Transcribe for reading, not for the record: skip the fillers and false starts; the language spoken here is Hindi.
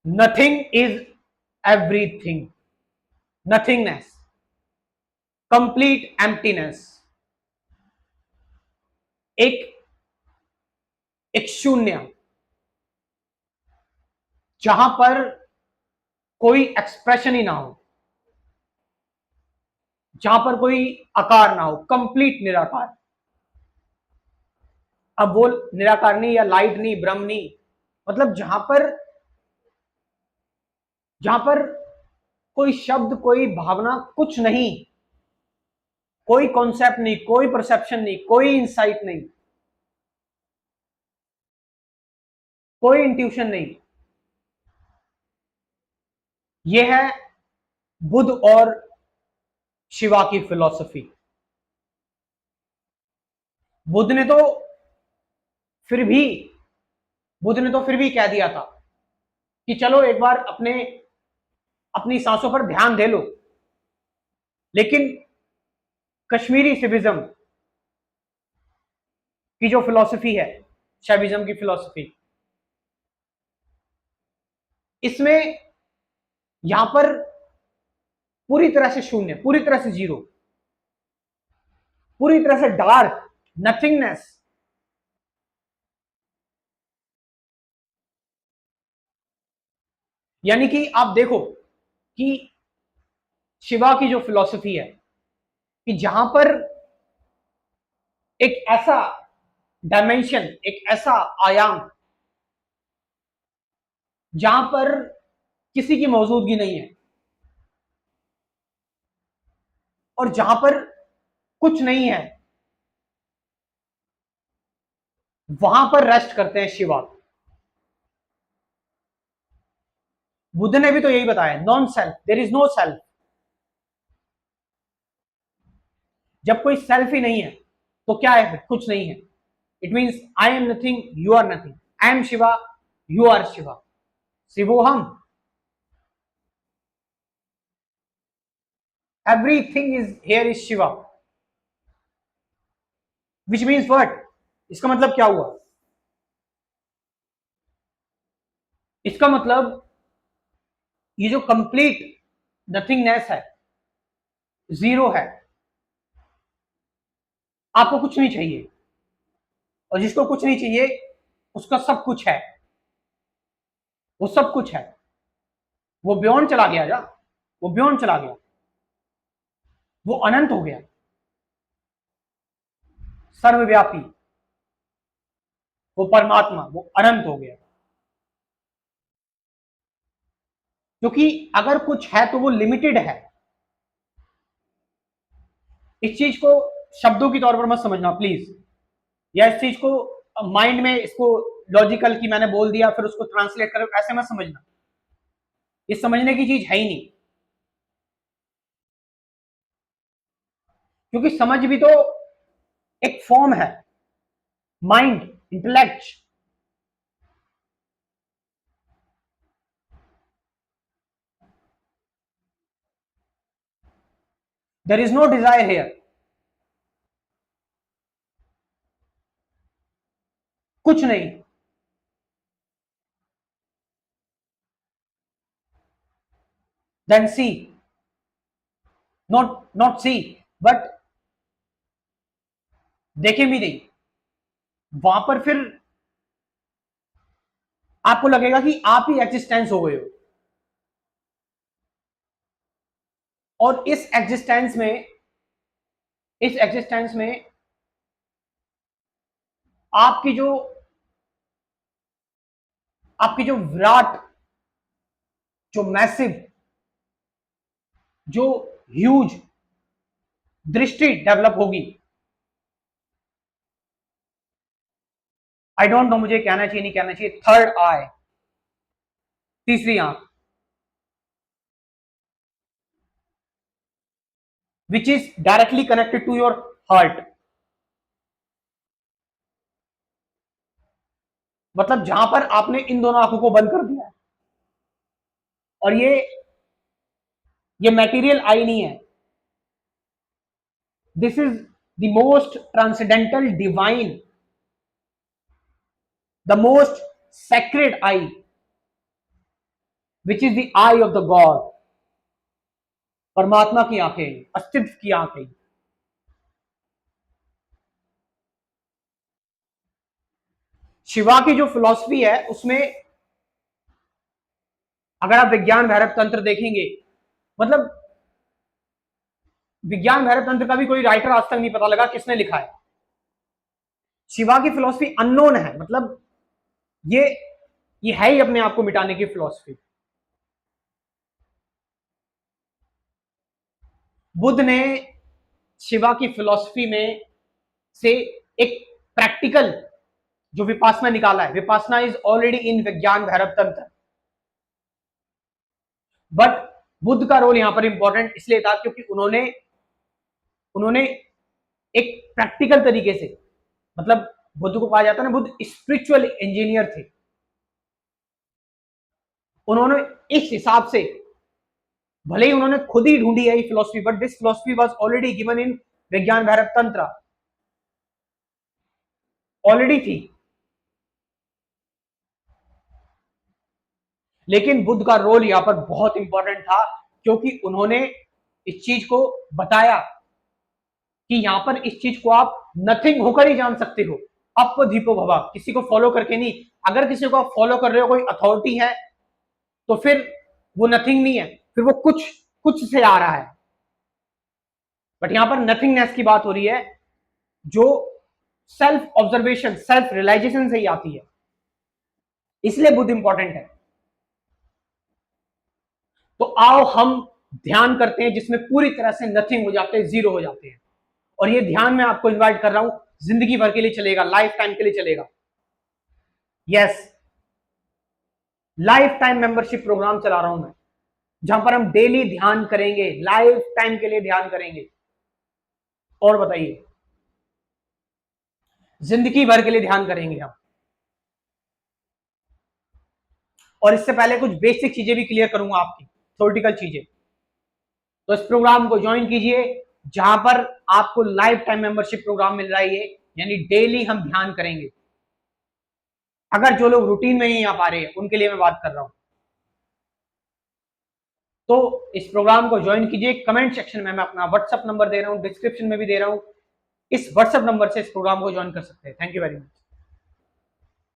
Nothing is everything, nothingness, complete emptiness, एक एक शून्य, जहां पर कोई एक्सप्रेशन ही ना हो, जहां पर कोई आकार ना हो, कंप्लीट निराकार। अब वो निराकार नहीं, या लाइट नहीं, ब्रह्म नहीं, मतलब जहां पर कोई शब्द, कोई भावना, कुछ नहीं, कोई कॉन्सेप्ट नहीं, कोई परसेप्शन नहीं, कोई इंसाइट नहीं, कोई इंट्यूशन नहीं। यह है बुद्ध और शिवा की फिलॉसफी। बुद्ध ने तो फिर भी बुद्ध ने तो फिर भी कह दिया था कि चलो एक बार अपनी सांसों पर ध्यान दे लो, लेकिन कश्मीरी सिविज्म की जो फिलॉसफी है, शैविज्म की फिलॉसफी, इसमें यहां पर पूरी तरह से शून्य, पूरी तरह से जीरो, पूरी तरह से डार्क, नथिंगनेस। यानी कि आप देखो कि शिवा की जो फिलॉसफी है कि जहां पर एक ऐसा डायमेंशन, एक ऐसा आयाम जहां पर किसी की मौजूदगी नहीं है, और जहां पर कुछ नहीं है, वहां पर रेस्ट करते हैं शिवा। बुद्ध ने भी तो यही बताया, non self, there is no self. जब कोई सेल्फ ही नहीं है तो क्या है? कुछ नहीं है। It means I am nothing, you are nothing. I am Shiva, you are Shiva. शिवोहम, everything is here is Shiva. Which means what? इसका मतलब क्या हुआ? इसका मतलब ये जो कंप्लीट नथिंगनेस है, जीरो है, आपको कुछ नहीं चाहिए, और जिसको कुछ नहीं चाहिए उसका सब कुछ है, वो सब कुछ है, वो बियॉन्ड चला गया जा, वो बियॉन्ड चला गया, वो अनंत हो गया, सर्वव्यापी, वो परमात्मा, वो अनंत हो गया। क्योंकि अगर कुछ है तो वो लिमिटेड है। इस चीज को शब्दों के तौर पर मत समझना प्लीज, या इस चीज को माइंड में इसको लॉजिकल की मैंने बोल दिया फिर उसको ट्रांसलेट कर, ऐसे मत समझना। ये समझने की चीज है ही नहीं, क्योंकि समझ भी तो एक फॉर्म है, mind, intellect. There is no desire here, कुछ नहीं। Then see, not see, but देखें भी नहीं, वहां पर फिर आपको लगेगा कि आप ही एग्जिस्टेंस हो गए हो। और इस एग्जिस्टेंस में आपकी जो आपकी जो विराट, जो मैसिव, जो ह्यूज दृष्टि डेवलप होगी। आई डोंट नो मुझे कहना चाहिए नहीं कहना चाहिए, थर्ड आई, तीसरी आंख, which is directly connected to your heart. मतलब जहां पर आपने इन दोनों आंखों को बंद कर दिया है, और ये मटेरियल आई नहीं है, this is the most transcendental divine, the most sacred I, which is the I of the God, परमात्मा की आंखें, अस्तित्व की आंखें। शिवा की जो फिलॉसफी है उसमें अगर आप विज्ञान भैरव तंत्र देखेंगे, मतलब विज्ञान भैरव तंत्र का भी कोई राइटर आज तक नहीं पता लगा किसने लिखा है। शिवा की फिलॉसफी अननोन है, मतलब ये ये है ही अपने आप को मिटाने की फिलॉसफी। बुद्ध ने शिवा की फिलॉसफी में से एक प्रैक्टिकल जो विपासना निकाला है। विपासना इज ऑलरेडी इन विज्ञान भैरव तंत्र, बट बुद्ध का रोल यहां पर इंपॉर्टेंट इसलिए था क्योंकि उन्होंने उन्होंने एक प्रैक्टिकल तरीके से, मतलब बुद्ध को कहा जाता है ना, बुद्ध स्पिरिचुअल इंजीनियर थे। उन्होंने इस हिसाब से, भले ही उन्होंने खुद ही ढूंढी है ये philosophy, but this philosophy was already given in विज्ञान भैरव तंत्र, ऑलरेडी थी। लेकिन बुद्ध का रोल यहां पर बहुत इंपॉर्टेंट था क्योंकि उन्होंने इस चीज को बताया कि यहां पर इस चीज को आप नथिंग होकर ही जान सकते हो, अपदीपो भवा, किसी को फॉलो करके नहीं। अगर किसी को आप फॉलो कर रहे हो, कोई अथॉरिटी है, तो फिर वो नथिंग नहीं है, फिर वो कुछ कुछ से आ रहा है। बट यहां पर नथिंगनेस की बात हो रही है जो सेल्फ ऑब्जर्वेशन, सेल्फ रियलाइजेशन से ही आती है। इसलिए बुद्ध इंपॉर्टेंट है। तो आओ हम ध्यान करते हैं जिसमें पूरी तरह से नथिंग हो जाते हैं, जीरो हो जाते हैं। और ये ध्यान मैं आपको इनवाइट कर रहा हूं, जिंदगी भर के लिए चलेगा, लाइफ टाइम के लिए चलेगा। Yes, life time membership program चला रहा हूं मैं, जहां पर हम डेली ध्यान करेंगे, लाइफ टाइम के लिए ध्यान करेंगे। और बताइए, जिंदगी भर के लिए ध्यान करेंगे हम। और इससे पहले कुछ बेसिक चीजें भी क्लियर करूंगा आपकी, थ्योरेटिकल चीजें। तो इस प्रोग्राम को ज्वाइन कीजिए जहां पर आपको लाइफ टाइम मेंबरशिप प्रोग्राम मिल रहा है, यानी डेली हम ध्यान करेंगे। अगर जो लोग रूटीन में नहीं आ पा रहे हैं उनके लिए मैं बात कर रहा हूं। तो इस प्रोग्राम को ज्वाइन कीजिए। कमेंट सेक्शन में मैं अपना व्हाट्सएप नंबर दे रहा हूं, डिस्क्रिप्शन में भी दे रहा हूं। इस व्हाट्सएप नंबर से इस प्रोग्राम को ज्वाइन कर सकते हैं। Thank you very much.